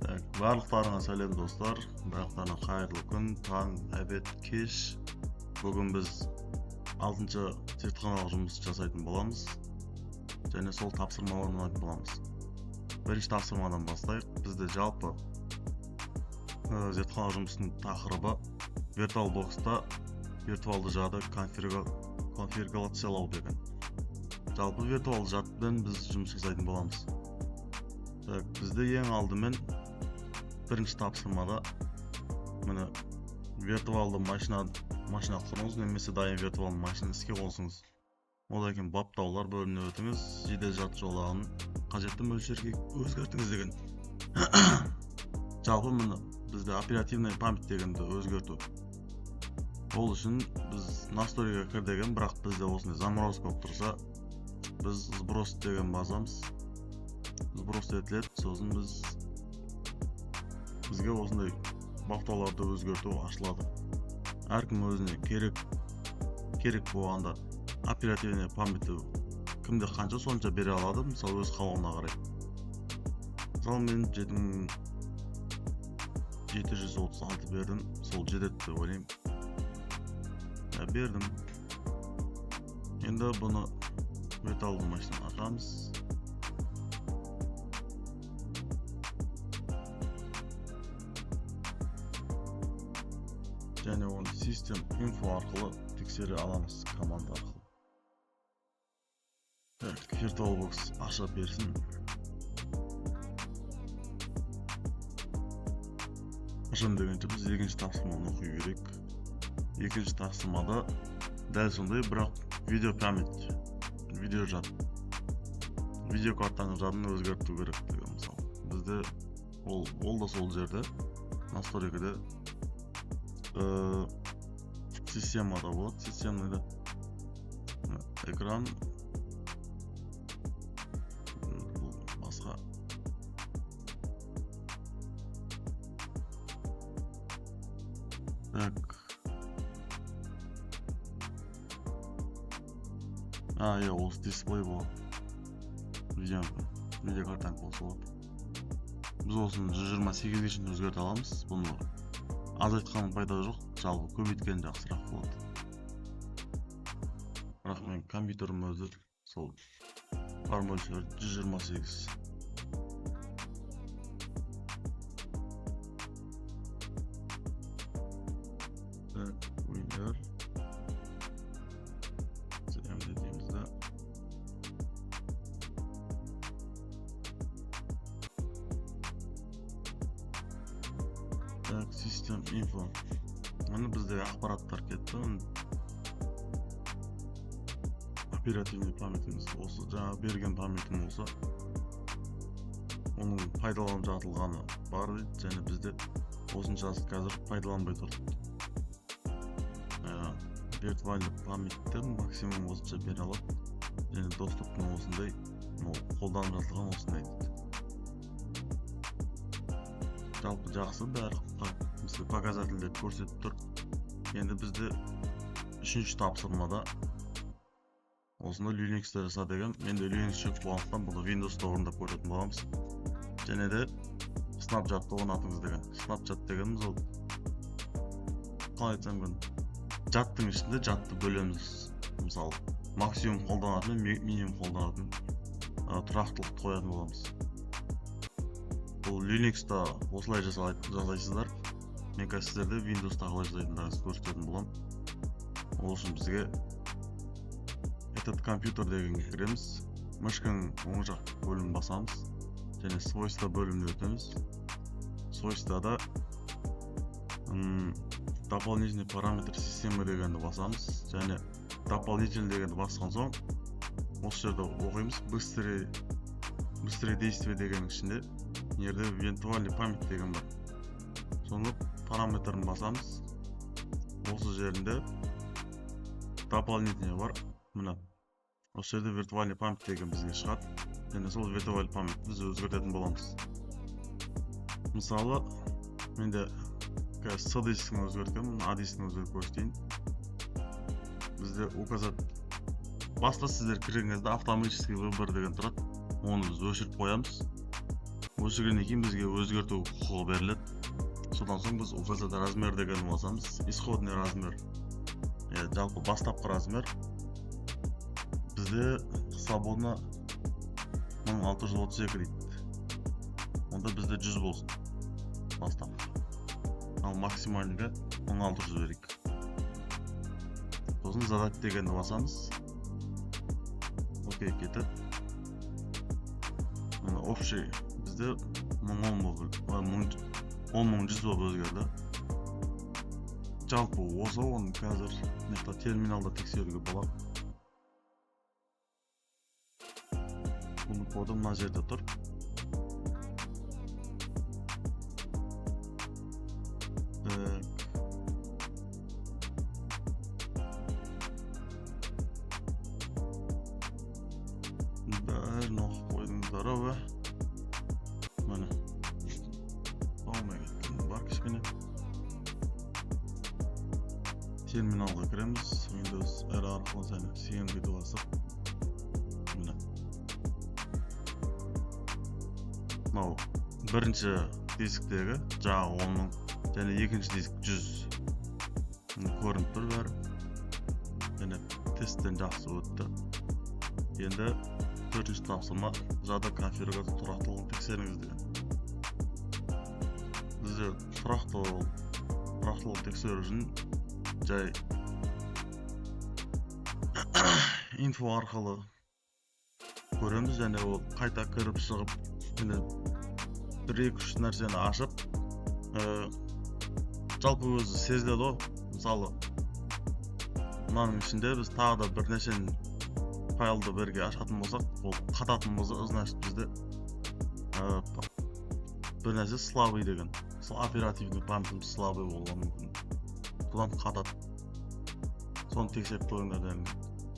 Барлықтарыңа сәлем достар. Барлықтарына қайырлы күн, таң, обед, кеш. Бүгін біз 6-шы зертханалық жұмыс жасайтын боламыз. Және сол тапсырма орындайтын боламыз. Бірінші тапсырмадан бастайық. Бізде жалпы зертханалық жұмыстың тақырыбы VirtualBox'та виртуалды жады конфигурациялау деген. Жалпы виртуалды жадпен біз жұмыс жасайтын боламыз. Бізде ең алдымен бірінші тапсырмада міне виртуалды машина құрыңыз, немесе дайын виртуалды машина іске қосыңыз. Одан кейін баптаулар бөліміне өтіңіз, жедел жад жолағын қажетті мөлшерге өзгертіңіз деген. Жалпы міне бізде оперативный память дегенді өзгерту. Ол үшін біз настройға кір деген, бірақ бізде осындай заморозка болып тұрса, біз сброс деген басамыз. Сброс етіледі, сосын бізге осындай баптауларды өзгерту ашылады. Әркім өзіне керек болғанда оперативный памяті кімде қанша сонша бере алады, мысалы өз қалауына қарай. Мысалы мен 736 бердім, сол жетеді деп ойлаймын. Бердім. Енді бұны виртуалды машина ашамыз. Және оны System Info арқылы тексере аламыз, команда арқылы. VirtualBox аша берсін. Ашам дегенше біз екінші тапсырманы оқу керек. Екінші тапсырмада дәл сондай, бірақ видео память, видео жад, видео картаның жадын өзгерту керек деген мысалы. Бізде ол да сол жерде, настройкада системада болады, системада экран басқа. Осы дисплей болады. Видео картаң қосылады. Біз осыны 128-ге шейін өзгерте аламыз. Бұны азайтқанның пайда жоқ, жалпы көбейткен жақсырақ болады. Бірақ мен компьютерім өзі сол бар мөлшері 128. Windows CMD деймізді. System Info. Оны біздегі ақпараттар кетті. Оперативный памятіміз осы жаңа берген памятім болса, оның пайдаланып жатылғаны бар дейді, және бізде осыншасы қазір пайдаланбай тұр. Виртуальды памяттер максимум осынша бере алады, және доступны осындай, қолданып жатылған осындай дейді. Жалпы жақсы, бәрі бізде показательдер көрсетіп тұр. Енді бізде үшінші тапсырмада осында Linux-та жаса деген, менде Linux жоқ болғандықтан бұны Windows-та орындап көретін боламыз. Және де Snapchat-та орнатыңыз деген. Snapchat дегеніміз ол қалай айтсам екен, жадтың ішінде жадты бөлеміз. Мысалы, максимум қолданатын, минимум қолданатын тұрақтылықты қоятын боламыз. Бұл Linux-та осылай жасайсыздар. Мен сіздерде Windows-та қалай жасайтындарыңызды көрсететін болам. Ол үшін бізге этот компьютер деген кіреміз. Мышканың оң жақ бөлімін басамыз. Және свойства бөліміне өтеміз. Свойствада дополнительный параметр системы дегенді басамыз. Және дополнительный дегенді басқан соң, осы жерде оқимыз. Быстрее действие деген ішінде жерде виртуальный память деген бар. Соны параметрін басамыз. Осы жерінде дополнительный бар. Мына осы жерде виртуальный память деген бізге шығады. Және сол виртуальный память біз өзгертетін боламыз. Мысалы, менде C дискін өзгерткенмін, A дискін өзгертіп көрсетейін. Бізде указать баста сіздер кіргеніңізде автоматический выбор деген тұрады. Оны біз өшіріп қоямыз. өшіргеннен кейін бізге өзгерту құқығы беріледі. Содан соң біз указать размер деген басамыз. Исходный размер, жалпы бастапқы размер бізде свободно 1632 дейді. Онда бізде 100 болсын бастапқы. Ал максималыға 1600 берейік. Сосын задать дегенді басамыз. Окей, кетеді. Общий бізде 10.100 болып өзгерді. Жалпы осы оны қазір терминалда тексеруге болады. Бұны коды мына жерде тұр. Бәрін оқып қойдыңыздар ау. Міне болмай кеткен бар кішкене. Терминалға кіреміз. Windows R арқылы және CMD'ді басып. Міне. Мынау бірінші дисктегі жағы 10.000 және екінші диск 100 көрініп тұр бәрі. Және тесттен жақсы өтті. Енді төртінші тапсырма жады конфигурация тұрақтылығын тексеріңіз деген. Бізде тұрақтылығын тексеру үшін жай инфо арқылы көреміз және ол қайта кіріп шығып бір-екі үш нәрсені ашып жалпы өзі сезіледі ғой. Мысалы мынаның ішінде біз тағы да бірнеше файлды бірге ашатын болсақ, ол қататын болса, значит бізде бір нәрсе слабый деген. Оперативный памятіміз слабый болған мүмкін. Содан қатады. Соны тексеріп қойыңдар деген.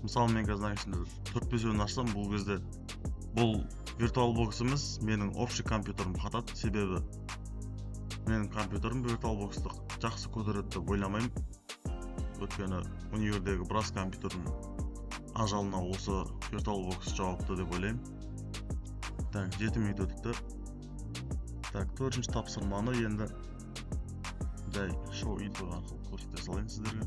Мысалы мен қазір ішінде 4-5-ін ашсам, бұл кезде бұл VirtualBox емес, менің общий компьютерім қатады. Себебі менің компьютерім VirtualBox'ты жақсы көтереді деп ойламаймын. Өйткені универдегі біраз компьютердің ажалына осы VirtualBox жауапты деп ойлаймын. Так, 7 минут өтті. Так, төртінші тапсырманы енді жай шоу инфо арқылы көрсете салайын сіздерге.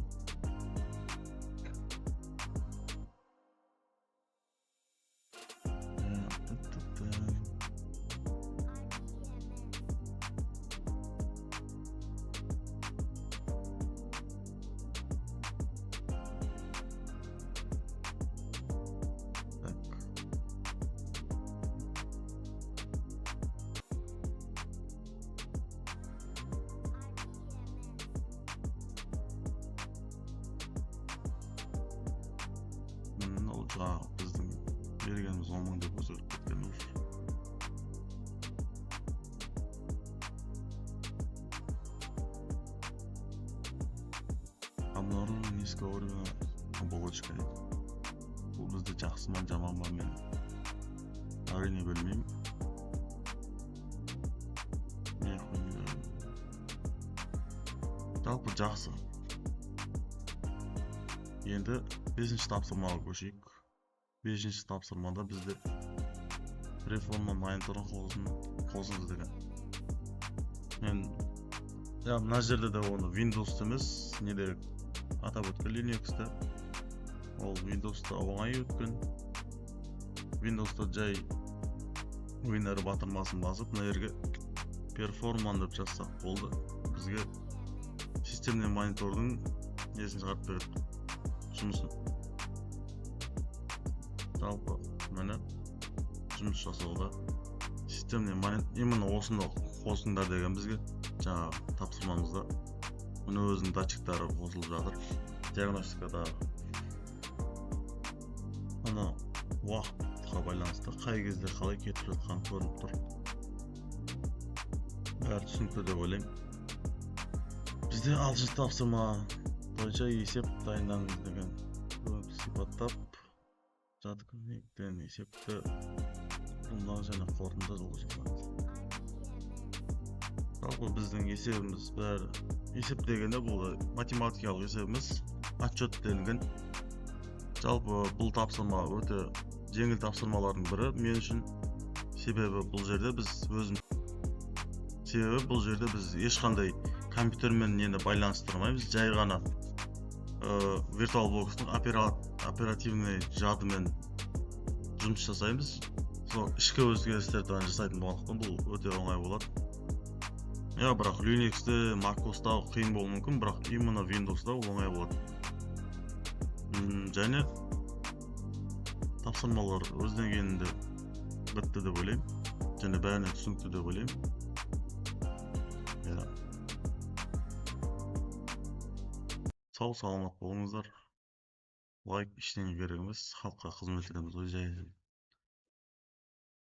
Біздің бергеніміз 10.000 деп өзгеріп кеткен уже. Обнаружен низкого уровня оболочка. Бұл бізде жақсы ма жаман ба мен әрине білмеймін. Жалпы жақсы. Енді 5-ші тапсырмаға көшейік. 5-ші тапсырмада бізде реформа мониторын қосыңыз деген. Мен мына жерде де оны Windows емес, неде атап өткен Linux'ta. Ол Windows'та оңай өткен. Windows'та жай ойнары батырмасын басып, мына жерге перформан деп жазсақ болды. Бізге системный монитордың несін шығарып береді. Жұмысын. Жалпы мені жұмыс жасауда системный монитор именно осында қосыңдар деген бізге жаңа тапсырмамызда мұны өзінің датчиктары қосылып жатыр. Диагностикада ана уақытқа байланысты қай кезде қалай кетіп жатқан көрініп тұр. Бәрі түсінікті деп ойлаймын. Бізде 6-ші тапсырма бойынша есеп дайындаңыз деген сипаттап жады көмектен есепті бұлдан және қорытынды жылы жасаңыз. Жалпы біздің есебіміз бәрі есеп дегенде бұл математикалық есебіміз отчет делінген. Жалпы бұл тапсырма өте жеңіл тапсырмалардың бірі мен үшін. Себебі бұл жерде біз ешқандай компьютермен нені байланыстырмаймыз, жай ғана VirtualBox'тың оперативный жадымен жұмыс жасаймыз. Сол ішкі өзгерістерді жасайтын болғандықтан бұл өте оңай болады. Бірақ Linux'те, MacOS'та қиын болуы мүмкін, бірақ именно Windows'та ол оңай болады. Және тапсырмалар өз деңгейінде бітті деп ойлаймын. Және бәріне түсінікті деп ойлаймын. Сау саламат болыңыздар. Лайк ештеңе керек емес, халыққа қызмет етеміз ғой жай.